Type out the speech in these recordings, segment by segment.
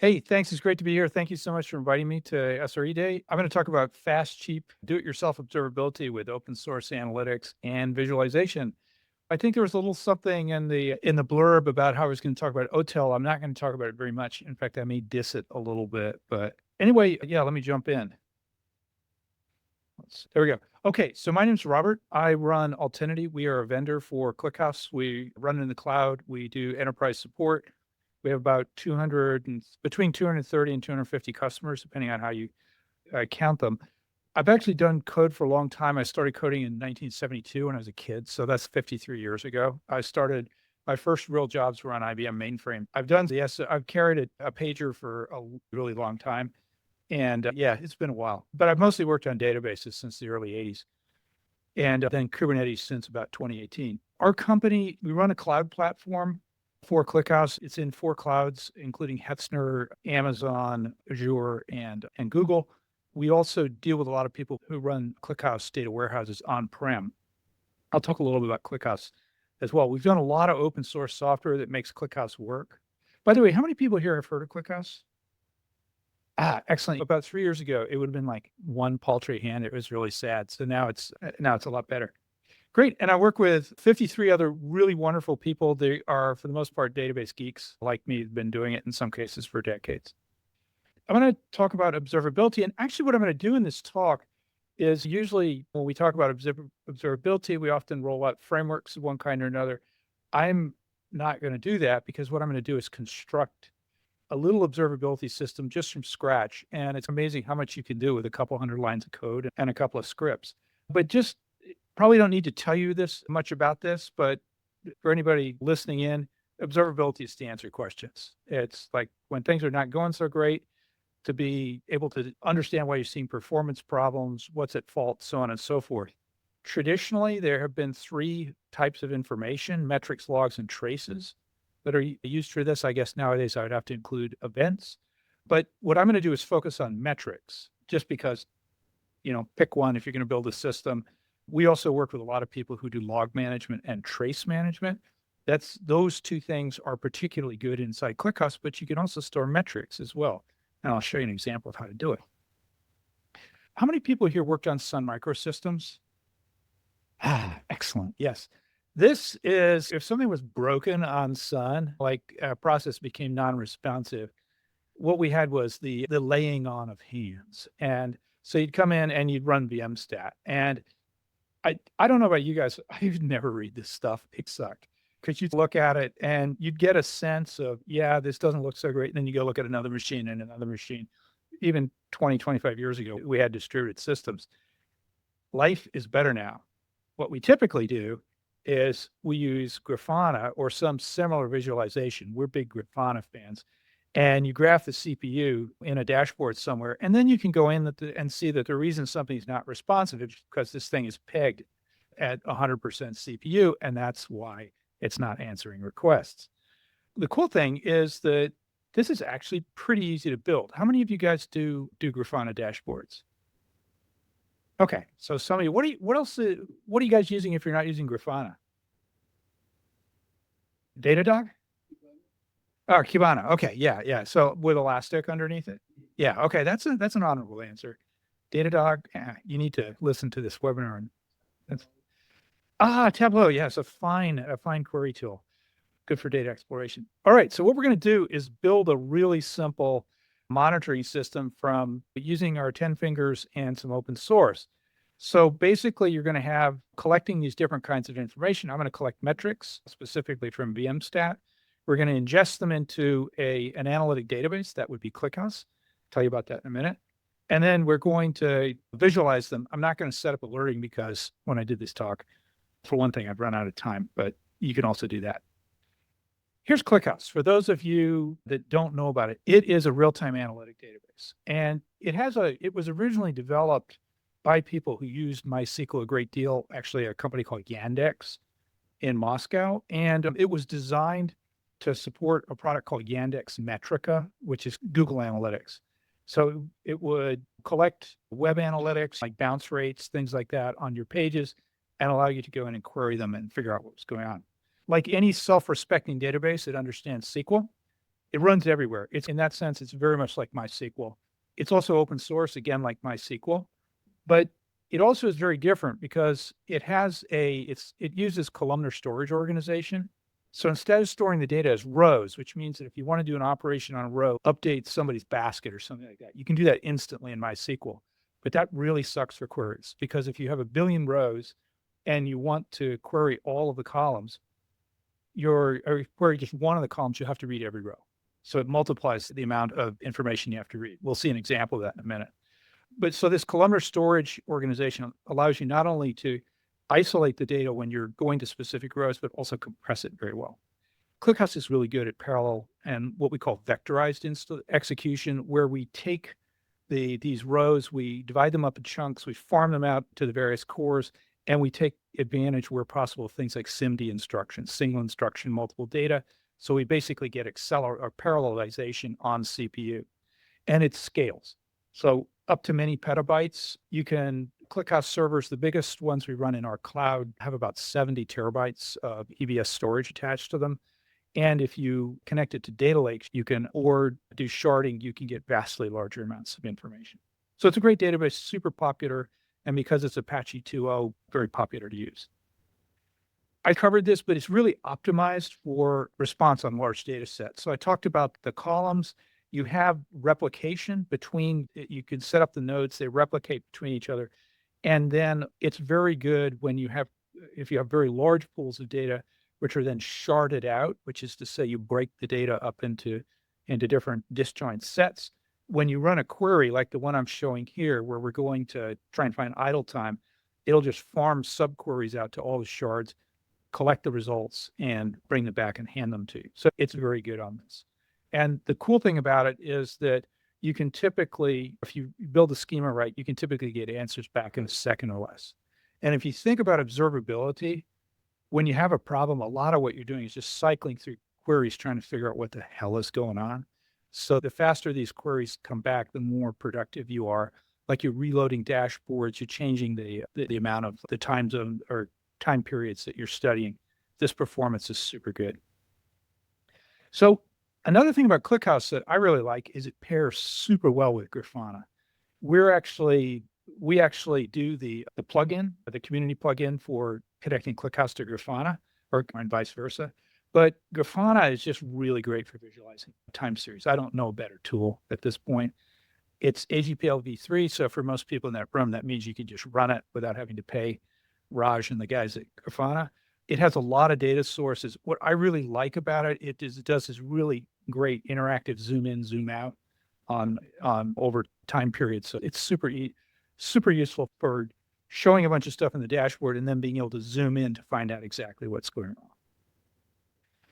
Hey, thanks. It's great to be here. Thank you so much for inviting me to SREday. I'm going to talk about fast, cheap, do-it-yourself observability with open source analytics and visualization. I think there was a little something in the blurb about how I was going to talk about OTel. I'm not going to talk about it very much. In fact, I may diss it a little bit. But anyway, yeah, let me jump in. There we go. Okay, so my name's Robert. I run Altinity. We are a vendor for ClickHouse. We run in the cloud. We do enterprise support. We have about 200 and between 230 and 250 customers, depending on how you count them. I've actually done code for a long time. I started coding in 1972 when I was a kid, so that's 53 years ago. I started my first real jobs were on IBM mainframe. I've carried a pager for a really long time. And yeah, it's been a while, but I've mostly worked on databases since the early 80s and then Kubernetes since about 2018. Our company, we run a cloud platform for ClickHouse. It's in 4 clouds, including Hetzner, Amazon, Azure, and Google. We also deal with a lot of people who run ClickHouse data warehouses on-prem. I'll talk a little bit about ClickHouse as well. We've done a lot of open source software that makes ClickHouse work. By the way, how many people here have heard of ClickHouse? Excellent. About 3 years ago, it would have been like one paltry hand. It was really sad. So now it's a lot better. Great. And I work with 53 other really wonderful people. They are, for the most part, database geeks like me, have been doing it in some cases for decades. I'm going to talk about observability. And actually, what I'm going to do in this talk is usually when we talk about observability, we often roll out frameworks of one kind or another. I'm not going to do that because what I'm going to do is construct a little observability system just from scratch. And it's amazing how much you can do with a couple hundred lines of code and a couple of scripts. But just probably don't need to tell you this much about this, but for anybody listening in, observability is to answer questions. It's like when things are not going so great, to be able to understand why you're seeing performance problems, what's at fault, so on and so forth. Traditionally, there have been 3 types of information: metrics, logs, and traces that are used for this. I guess nowadays I would have to include events. But what I'm going to do is focus on metrics, just because, pick one if you're going to build a system. We also work with a lot of people who do log management and trace management. Those 2 things are particularly good inside ClickHouse, but you can also store metrics as well. And I'll show you an example of how to do it. How many people here worked on Sun Microsystems? Excellent. Yes. This is if something was broken on Sun, like a process became non-responsive, what we had was the laying on of hands. And so you'd come in and you'd run VMstat. And I don't know about you guys, I'd never read this stuff. It sucked because you'd look at it and you'd get a sense of, yeah, this doesn't look so great. And then you go look at another machine and another machine. Even 20, 25 years ago, we had distributed systems. Life is better now. What we typically do is we use Grafana or some similar visualization. We're big Grafana fans. And you graph the CPU in a dashboard somewhere, and then you can go in and see that the reason something's not responsive is because this thing is pegged at 100% CPU, and that's why it's not answering requests. The cool thing is that this is actually pretty easy to build. How many of you guys do Grafana dashboards? Okay, so some of you, what are you guys using if you're not using Grafana? Datadog? Oh, Kibana. Okay, yeah. So with Elastic underneath it? Yeah, okay, that's an honorable answer. Datadog, you need to listen to this webinar. Tableau, yes, a fine query tool. Good for data exploration. All right, so what we're going to do is build a really simple monitoring system from using our 10 fingers and some open source. So basically, you're going to have collecting these different kinds of information. I'm going to collect metrics, specifically from VMstat. We're going to ingest them into an analytic database. That would be ClickHouse. I'll tell you about that in a minute. And then we're going to visualize them. I'm not going to set up alerting because when I did this talk, for one thing, I've run out of time, but you can also do that. Here's ClickHouse. For those of you that don't know about it, it is a real-time analytic database. And it was originally developed by people who used MySQL a great deal, actually a company called Yandex in Moscow. And it was designed to support a product called Yandex Metrica, which is Google Analytics. So it would collect web analytics like bounce rates, things like that on your pages and allow you to go in and query them and figure out what was going on. Like any self-respecting database, it understands SQL. It runs everywhere. It's in that sense, it's very much like MySQL. It's also open source, again, like MySQL, but it also is very different because it uses columnar storage organization. So instead of storing the data as rows, which means that if you want to do an operation on a row, update somebody's basket or something like that, you can do that instantly in MySQL. But that really sucks for queries because if you have a billion rows and you want to query all of the columns, or query just one of the columns, you have to read every row. So it multiplies the amount of information you have to read. We'll see an example of that in a minute. But so this columnar storage organization allows you not only to isolate the data when you're going to specific rows, but also compress it very well. ClickHouse is really good at parallel and what we call vectorized execution, where we take these rows, we divide them up in chunks, we farm them out to the various cores, and we take advantage where possible of things like SIMD instructions, single instruction, multiple data. So we basically get parallelization on CPU, and it scales. So up to many petabytes, ClickHouse servers, the biggest ones we run in our cloud, have about 70 terabytes of EBS storage attached to them. And if you connect it to data lakes, or do sharding, you can get vastly larger amounts of information. So it's a great database, super popular. And because it's Apache 2.0, very popular to use. I covered this, but it's really optimized for response on large data sets. So I talked about the columns. You have replication you can set up the nodes, they replicate between each other. And then it's very good if you have very large pools of data, which are then sharded out, which is to say you break the data up into different disjoint sets. When you run a query like the one I'm showing here, where we're going to try and find idle time, it'll just farm subqueries out to all the shards, collect the results, and bring them back and hand them to you. So it's very good on this. And the cool thing about it is that you can typically, if you build the schema right, you can typically get answers back in a second or less. And if you think about observability, when you have a problem, a lot of what you're doing is just cycling through queries trying to figure out what the hell is going on. So the faster these queries come back, the more productive you are. Like you're reloading dashboards, you're changing the amount of the time zone or time periods that you're studying. This performance is super good. So another thing about ClickHouse that I really like is it pairs super well with Grafana. We actually do the plugin, the community plugin for connecting ClickHouse to Grafana, and vice versa. But Grafana is just really great for visualizing time series. I don't know a better tool at this point. It's AGPL v3, so for most people in that room, that means you can just run it without having to pay Raj and the guys at Grafana. It has a lot of data sources. What I really like about it, it does this really great interactive zoom in, zoom out on over time periods. So it's super useful for showing a bunch of stuff in the dashboard and then being able to zoom in to find out exactly what's going on.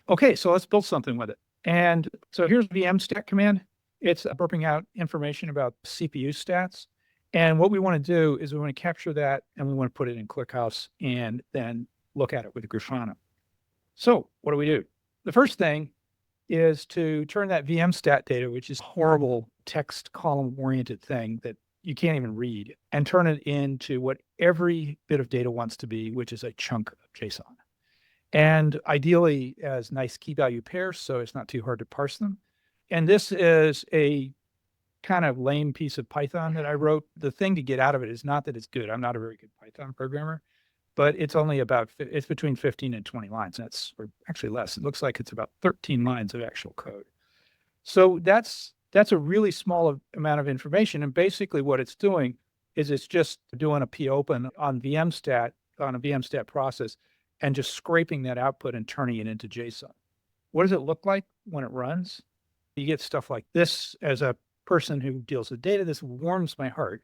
Okay, so let's build something with it. And so here's the vmstat command. It's burping out information about CPU stats. And what we want to do is we want to capture that and we want to put it in ClickHouse and then look at it with Grafana. So what do we do? The first thing is to turn that vmstat data, which is horrible text column oriented thing that you can't even read, and turn it into what every bit of data wants to be, which is a chunk of JSON. And ideally as nice key value pairs, so it's not too hard to parse them. And this is a kind of lame piece of Python that I wrote. The thing to get out of it is not that it's good. I'm not a very good Python programmer, but it's between 15 and 20 lines. Or actually less. It looks like it's about 13 lines of actual code. So that's a really small amount of information. And basically what it's doing is it's just doing a popen on a VMstat process and just scraping that output and turning it into JSON. What does it look like when it runs? You get stuff like this. As a person who deals with data, this warms my heart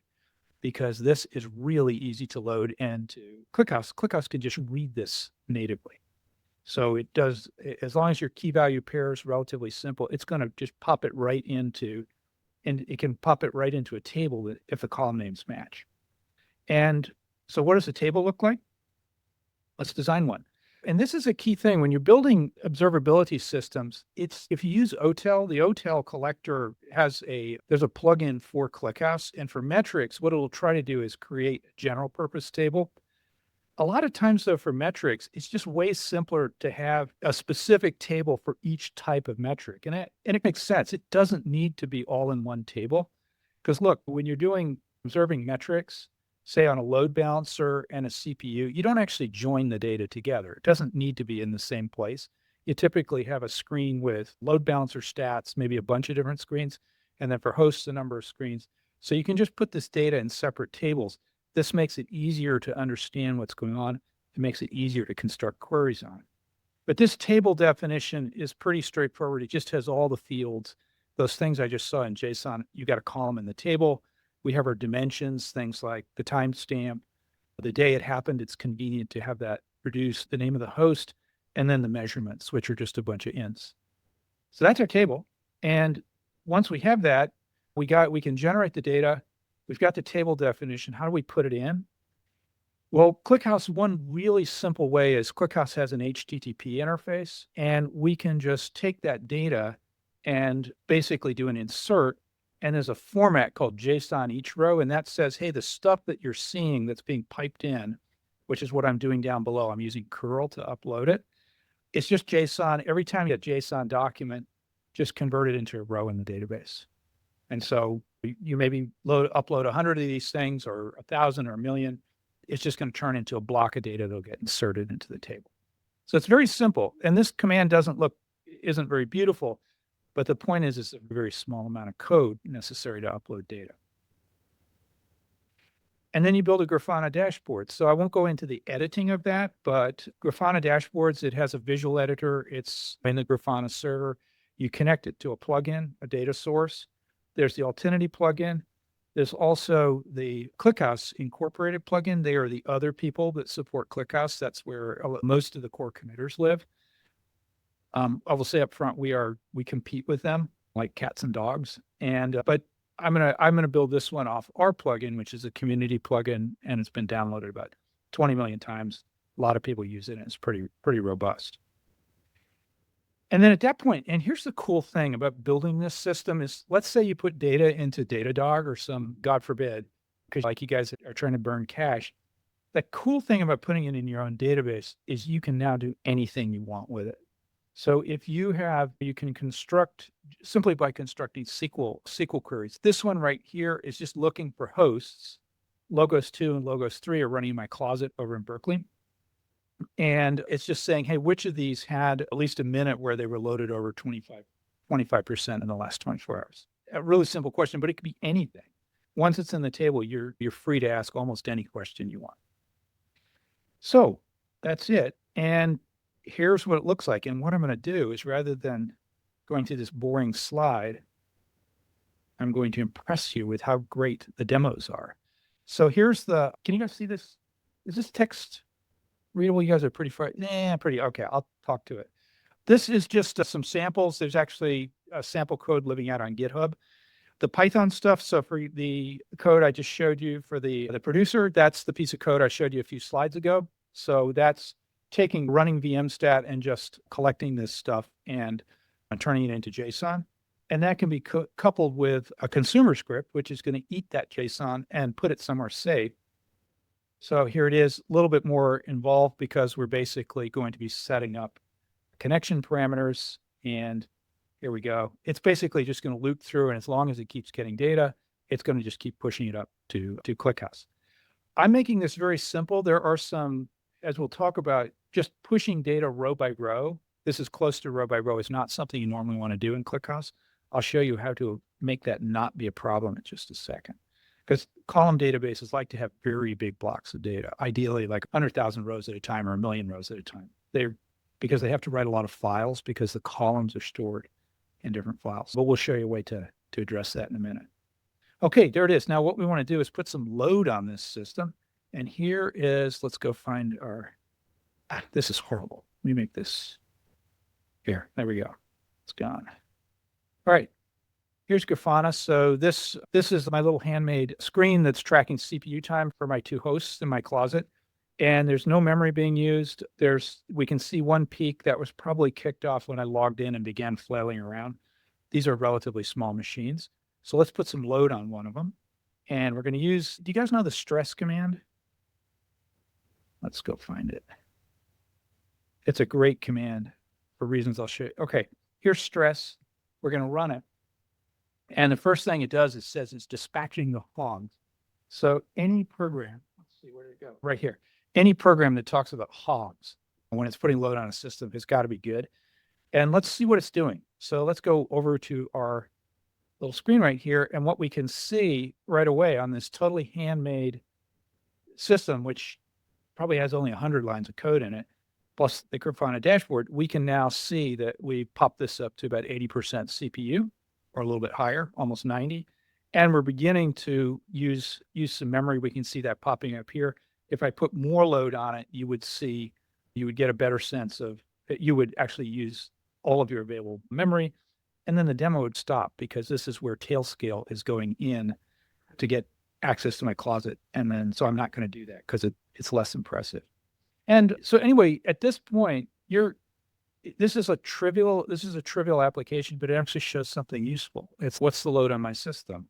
because this is really easy to load into ClickHouse. ClickHouse can just read this natively. So it does, as long as your key value pair is relatively simple, it's going to just pop it right into, and it can pop it right into a table if the column names match. And so what does the table look like? Let's design one. And this is a key thing when you're building observability systems. If you use OTel, the OTel collector there's a plugin for ClickHouse, and for metrics, what it'll try to do is create a general purpose table. A lot of times, though, for metrics, it's just way simpler to have a specific table for each type of metric. And it makes sense. It doesn't need to be all in one table. Because look, when you're doing observing metrics, say on a load balancer and a CPU, you don't actually join the data together. It doesn't need to be in the same place. You typically have a screen with load balancer stats, maybe a bunch of different screens, and then for hosts, a number of screens. So you can just put this data in separate tables. This makes it easier to understand what's going on. It makes it easier to construct queries on it. But this table definition is pretty straightforward. It just has all the fields, those things I just saw in JSON. You got a column in the table. We have our dimensions, things like the timestamp, the day it happened. It's convenient to have that produce the name of the host, and then the measurements, which are just a bunch of ints. So that's our table. And once we have that, we can generate the data. We've got the table definition. How do we put it in? Well, ClickHouse, one really simple way is ClickHouse has an HTTP interface, and we can just take that data and basically do an insert. And there's a format called JSON each row, and that says, hey, the stuff that you're seeing that's being piped in, which is what I'm doing down below. I'm using curl to upload it. It's just JSON. Every time you get JSON document, just convert it into a row in the database. And so you maybe upload 100 of these things, or 1,000 or 1,000,000. It's just going to turn into a block of data that'll get inserted into the table. So it's very simple. And this command isn't very beautiful, but the point is it's a very small amount of code necessary to upload data. And then you build a Grafana dashboard. So I won't go into the editing of that, but Grafana dashboards, it has a visual editor. It's in the Grafana server. You connect it to a plugin, a data source. There's the Altinity plugin. There's also the ClickHouse incorporated plugin. They are the other people that support ClickHouse. That's where most of the core committers live. I will say up front, we compete with them like cats and dogs. But I'm gonna build this one off our plugin, which is a community plugin, and it's been downloaded about 20 million times. A lot of people use it, and it's pretty robust. And then at that point, and here's the cool thing about building this system is, let's say you put data into Datadog or some, God forbid, because like you guys are trying to burn cache. The cool thing about putting it in your own database is you can now do anything you want with it. So if you can construct simply by constructing SQL queries. This one right here is just looking for hosts. Logos 2 and Logos 3 are running in my closet over in Berkeley. And it's just saying, hey, which of these had at least a minute where they were loaded over 25% in the last 24 hours? A really simple question, but it could be anything. Once it's in the table, you're free to ask almost any question you want. So that's it. And here's what it looks like. And what I'm going to do is, rather than going through this boring slide, I'm going to impress you with how great the demos are. So can you guys see this? Is this text readable? You guys are pretty far. Pretty. Okay, I'll talk to it. This is just some samples. There's actually a sample code living out on GitHub. The Python stuff, so for the code I just showed you for the producer, that's the piece of code I showed you a few slides ago. So that's taking running VMstat and just collecting this stuff and turning it into JSON. And that can be coupled with a consumer script, which is going to eat that JSON and put it somewhere safe. So here it is, a little bit more involved because we're basically going to be setting up connection parameters. And here we go. It's basically just going to loop through, and as long as it keeps getting data, it's going to just keep pushing it up to ClickHouse. I'm making this very simple. There are some, as we'll talk about, just pushing data row by row. This is close to row by row. It's not something you normally want to do in ClickHouse. I'll show you how to make that not be a problem in just a second. Because column databases like to have very big blocks of data, ideally like 100,000 rows at a time or 1,000,000 rows at a time. Because they have to write a lot of files because the columns are stored in different files. But we'll show you a way to address that in a minute. Okay, there it is. Now what we want to do is put some load on this system. And here is, let's go find this is horrible. Let me make this here. There we go. It's gone. All right. Here's Grafana. So this is my little handmade screen that's tracking CPU time for my two hosts in my closet. And there's no memory being used. We can see one peak that was probably kicked off when I logged in and began flailing around. These are relatively small machines. So let's put some load on one of them. And we're going to use, do you guys know the stress command? Let's go find it. It's a great command for reasons I'll show you. Okay, here's stress. We're going to run it. And the first thing it does is says it's dispatching the hogs. So any program, let's see, where did it go? Right here. Any program that talks about hogs when it's putting load on a system has got to be good. And let's see what it's doing. So let's go over to our little screen right here. And what we can see right away on this totally handmade system, which probably has only 100 lines of code in it, plus the Grafana dashboard, we can now see that we popped this up to about 80% CPU or a little bit higher, almost 90. And we're beginning to use some memory. We can see that popping up here. If I put more load on it, you would get a better sense of, you would actually use all of your available memory. And then the demo would stop because this is where Tailscale is going in to get access to my closet. And then, so I'm not going to do that because it's less impressive. And so anyway, at this point, this is a trivial application, but it actually shows something useful. It's what's the load on my system.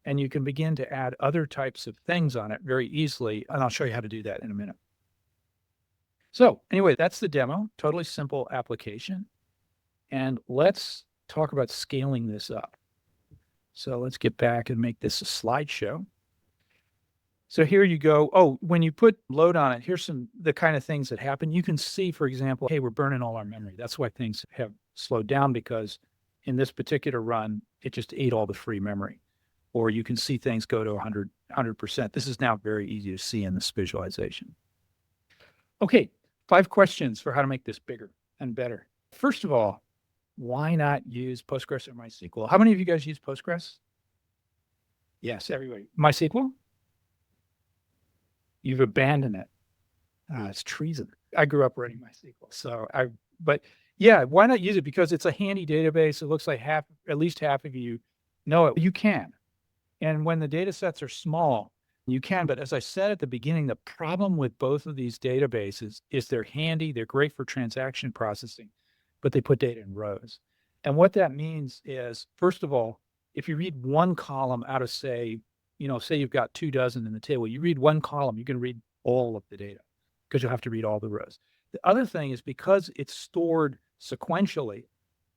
And you can begin to add other types of things on it very easily. And I'll show you how to do that in a minute. So anyway, that's the demo, totally simple application. And let's talk about scaling this up. So let's get back and make this a slideshow. So here you go. Oh, when you put load on it, here's the kind of things that happen. You can see, for example, hey, we're burning all our memory. That's why things have slowed down, because in this particular run, it just ate all the free memory. Or you can see things go to 100%. This is now very easy to see in this visualization. Okay, 5 questions for how to make this bigger and better. First of all, why not use Postgres or MySQL? How many of you guys use Postgres? Yes, everybody. MySQL? You've abandoned it. It's treason. I grew up writing MySQL. But yeah, why not use it? Because it's a handy database. It looks like at least half of you know it. You can. And when the data sets are small, you can. But as I said at the beginning, the problem with both of these databases is they're handy. They're great for transaction processing, but they put data in rows. And what that means is, first of all, if you read one column out of, say you've got 24 in the table, you read one column, you can read all of the data because you'll have to read all the rows. The other thing is, because it's stored sequentially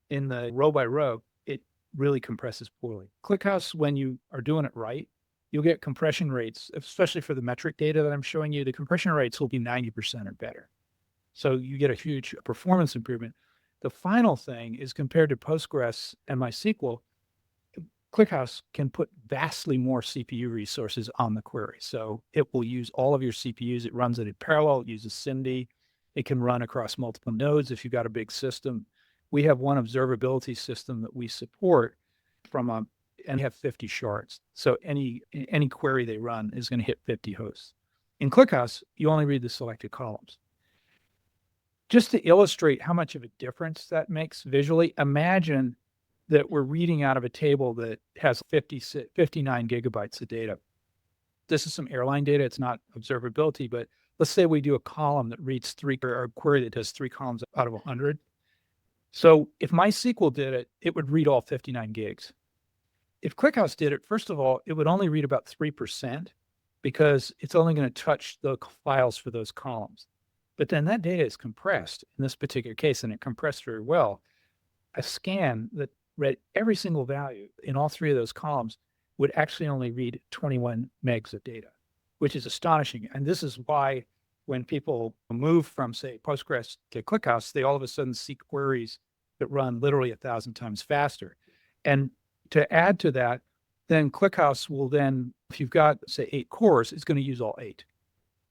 in the row by row, it really compresses poorly. ClickHouse, when you are doing it right, you'll get compression rates, especially for the metric data that I'm showing you, the compression rates will be 90% or better. So you get a huge performance improvement. The final thing is, compared to Postgres and MySQL, ClickHouse can put vastly more CPU resources on the query. So it will use all of your CPUs. It runs it in parallel. It uses SIMD. It can run across multiple nodes if you've got a big system. We have one observability system that we support and we have 50 shards. So any query they run is going to hit 50 hosts. In ClickHouse, you only read the selected columns. Just to illustrate how much of a difference that makes visually, imagine that we're reading out of a table that has 59 gigabytes of data. This is some airline data. It's not observability, but let's say we do a column that reads or a query that does 3 columns out of 100. So if MySQL did it, it would read all 59 gigs. If ClickHouse did it, first of all, it would only read about 3% because it's only going to touch the files for those columns. But then that data is compressed in this particular case, and it compressed very well. A scan that read every single value in all 3 of those columns would actually only read 21 megs of data, which is astonishing. And this is why when people move from, say, Postgres to ClickHouse, they all of a sudden see queries that run literally 1,000 times faster. And to add to that, then ClickHouse will then, if you've got, say, 8 cores, it's going to use all 8.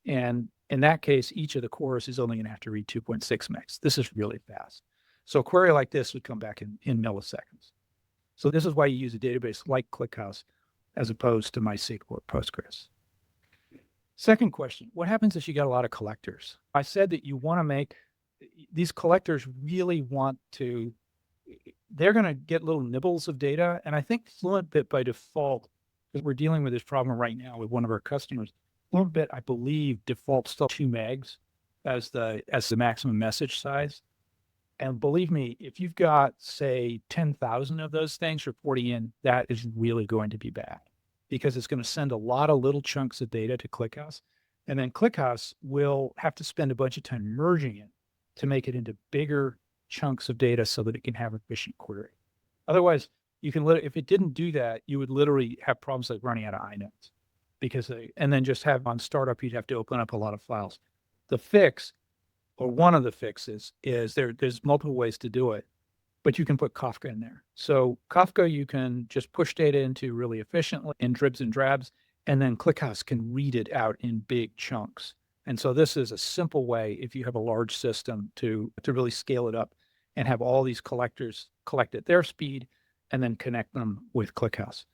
And in that case, each of the cores is only going to have to read 2.6 megs. This is really fast. So a query like this would come back in milliseconds. So this is why you use a database like ClickHouse as opposed to MySQL or Postgres. Second question, what happens if you got a lot of collectors? I said that you want to make, these collectors really want to, they're going to get little nibbles of data. And I think FluentBit by default, because we're dealing with this problem right now with one of our customers, FluentBit, I believe, defaults still 2 megs as the maximum message size. And believe me, if you've got, say, 10,000 of those things reporting in, that is really going to be bad, because it's going to send a lot of little chunks of data to ClickHouse. And then ClickHouse will have to spend a bunch of time merging it to make it into bigger chunks of data so that it can have efficient query. Otherwise, you can if it didn't do that, you would literally have problems like running out of inodes and then just have on startup, you'd have to open up a lot of files. The fix, or one of the fixes, is there's multiple ways to do it, but you can put Kafka in there. So Kafka, you can just push data into really efficiently in dribs and drabs, and then ClickHouse can read it out in big chunks. And so this is a simple way, if you have a large system, to really scale it up and have all these collectors collect at their speed and then connect them with ClickHouse.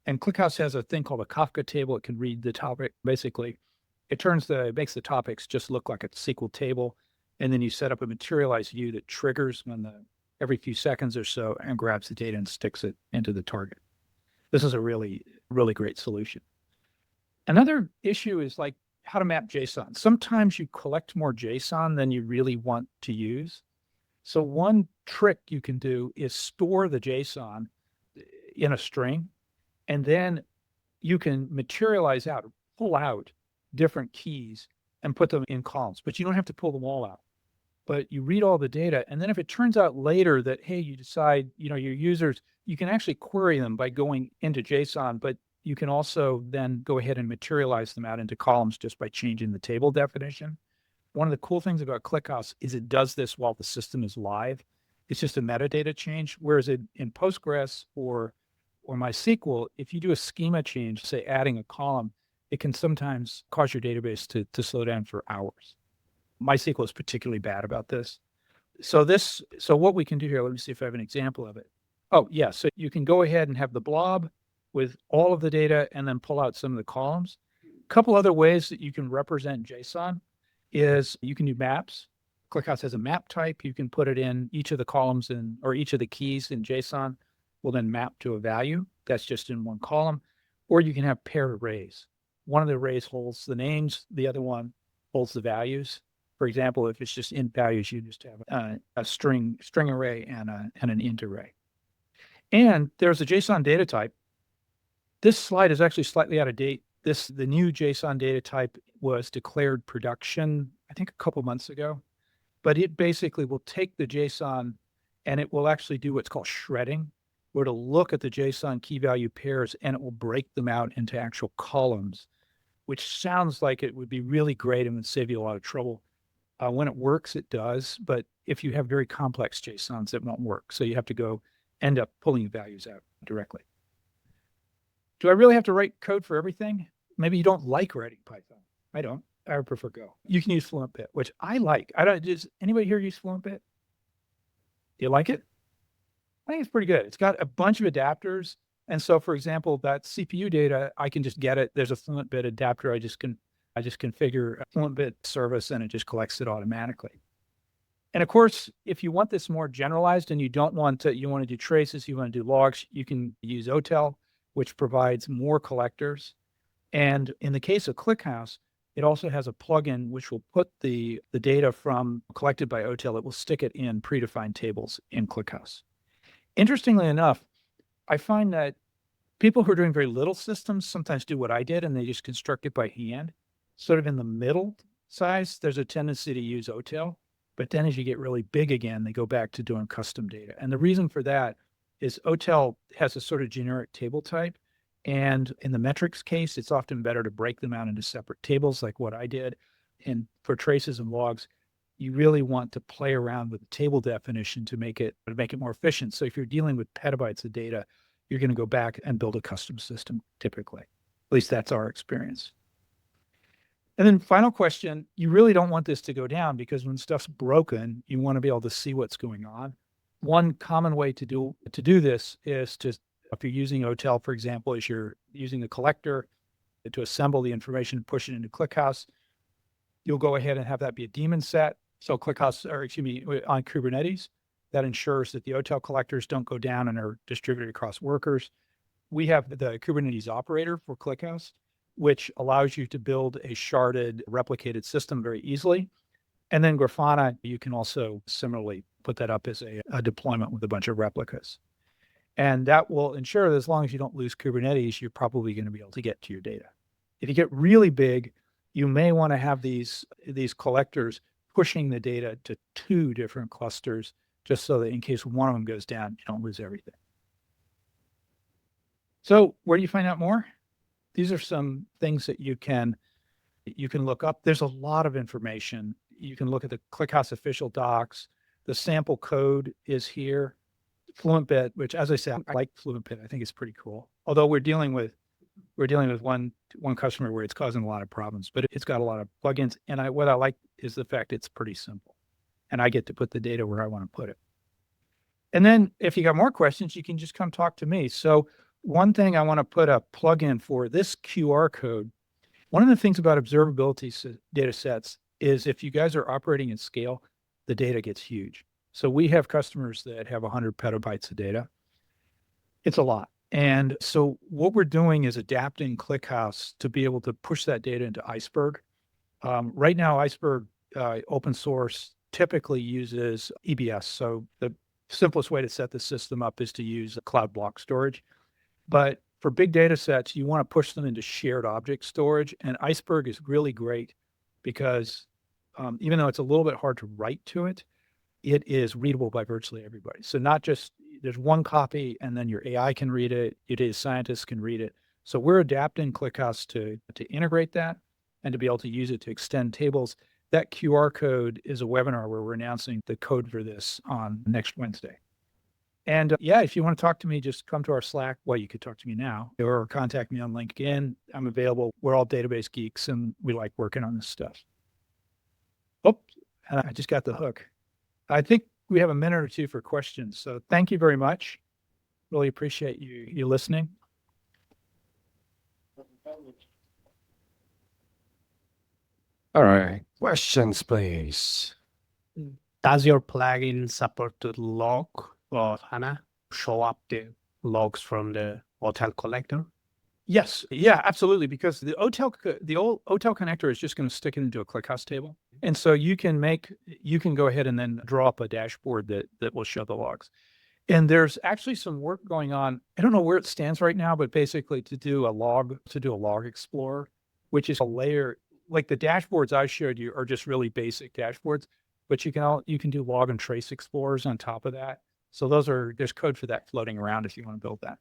And ClickHouse has a thing called a Kafka table. It can read the topic. Basically, it makes the topics just look like a SQL table. And then you set up a materialized view that triggers every few seconds or so and grabs the data and sticks it into the target. This is a really, really great solution. Another issue is like how to map JSON. Sometimes you collect more JSON than you really want to use. So one trick you can do is store the JSON in a string, and then you can pull out different keys and put them in columns, but you don't have to pull them all out. But you read all the data, and then if it turns out later that, hey, you decide, your users, you can actually query them by going into JSON, but you can also then go ahead and materialize them out into columns just by changing the table definition. One of the cool things about ClickHouse is it does this while the system is live. It's just a metadata change, whereas in Postgres or MySQL, if you do a schema change, say adding a column, it can sometimes cause your database to slow down for hours. MySQL is particularly bad about this. So what we can do here, let me see if I have an example of it. Oh, yeah. So you can go ahead and have the blob with all of the data and then pull out some of the columns. A couple other ways that you can represent JSON is you can do maps. ClickHouse has a map type. You can put it in each of the columns or each of the keys in JSON will then map to a value that's just in one column. Or you can have paired arrays. One of the arrays holds the names, the other one holds the values. For example, if it's just int values, you just have a string array and an int array. And there's a JSON data type. This slide is actually slightly out of date. The new JSON data type was declared production, I think a couple months ago, but it basically will take the JSON and it will actually do what's called shredding, where it'll look at the JSON key value pairs and it will break them out into actual columns, which sounds like it would be really great and would save you a lot of trouble. When it works, it does, but if you have very complex JSONs, it won't work. So you have to end up pulling values out directly. Do I really have to write code for everything? Maybe you don't like writing Python. I don't. I would prefer Go. You can use FluentBit, which I like. Does anybody here use FluentBit? Do you like it? I think it's pretty good. It's got a bunch of adapters. And so, for example, that CPU data, I can just get it. There's a FluentBit adapter. I just configure a FluentBit service and it just collects it automatically. And of course, if you want this more generalized and you want to do traces, you want to do logs, you can use OTel, which provides more collectors. And in the case of ClickHouse, it also has a plugin which will put the data collected by OTel, it will stick it in predefined tables in ClickHouse. Interestingly enough, I find that people who are doing very little systems sometimes do what I did and they just construct it by hand. Sort of in the middle size, there's a tendency to use OTel, but then as you get really big again, they go back to doing custom data. And the reason for that is OTel has a sort of generic table type. And in the metrics case, it's often better to break them out into separate tables like what I did. And for traces and logs, you really want to play around with the table definition to make it more efficient. So if you're dealing with petabytes of data, you're going to go back and build a custom system typically. At least that's our experience. And then final question, you really don't want this to go down because when stuff's broken, you want to be able to see what's going on. One common way to do this is if you're using OTel, for example, is you're using a collector to assemble the information and push it into ClickHouse. You'll go ahead and have that be a daemon set. So ClickHouse, on Kubernetes, that ensures that the OTel collectors don't go down and are distributed across workers. We have the Kubernetes operator for ClickHouse, which allows you to build a sharded, replicated system very easily. And then Grafana, you can also similarly put that up as a deployment with a bunch of replicas. And that will ensure that as long as you don't lose Kubernetes, you're probably going to be able to get to your data. If you get really big, you may want to have these collectors pushing the data to 2 different clusters, just so that in case one of them goes down, you don't lose everything. So where do you find out more? These are some things that you can look up. There's a lot of information. You can look at the ClickHouse official docs. The sample code is here. FluentBit, which, as I said, I like FluentBit. I think it's pretty cool. Although we're dealing with one customer where it's causing a lot of problems, but it's got a lot of plugins. And what I like is the fact it's pretty simple, and I get to put the data where I want to put it. And then if you got more questions, you can just come talk to me. So one thing I want to put a plugin for this QR code. One of the things about observability data sets is if you guys are operating at scale, the data gets huge. So we have customers that have 100 petabytes of data. It's a lot. And so what we're doing is adapting ClickHouse to be able to push that data into Iceberg. Right now, Iceberg open source typically uses EBS. So the simplest way to set the system up is to use cloud block storage. But for big data sets, you want to push them into shared object storage. And Iceberg is really great because even though it's a little bit hard to write to it, it is readable by virtually everybody. So not just there's one copy and then your AI can read it, your data scientists can read it. So we're adapting ClickHouse to integrate that and to be able to use it to extend tables. That QR code is a webinar where we're announcing the code for this on next Wednesday. And yeah, if you want to talk to me, just come to our Slack. Well, you could talk to me now or contact me on LinkedIn. I'm available. We're all database geeks and we like working on this stuff. Oh, and I just got the hook. I think we have a minute or two for questions. So thank you very much. Really appreciate you listening. All right. Questions, please. Does your plugin support to log or HANA show up the logs from the hotel collector? Yes. Yeah, absolutely. Because the old hotel connector is just going to stick it into a ClickHouse table. And so you can go ahead and then draw up a dashboard that will show the logs. And there's actually some work going on. I don't know where it stands right now, but basically to do a log explorer, which is a layer, like the dashboards I showed you are just really basic dashboards, but you can do log and trace explorers on top of that. So there's code for that floating around if you want to build that.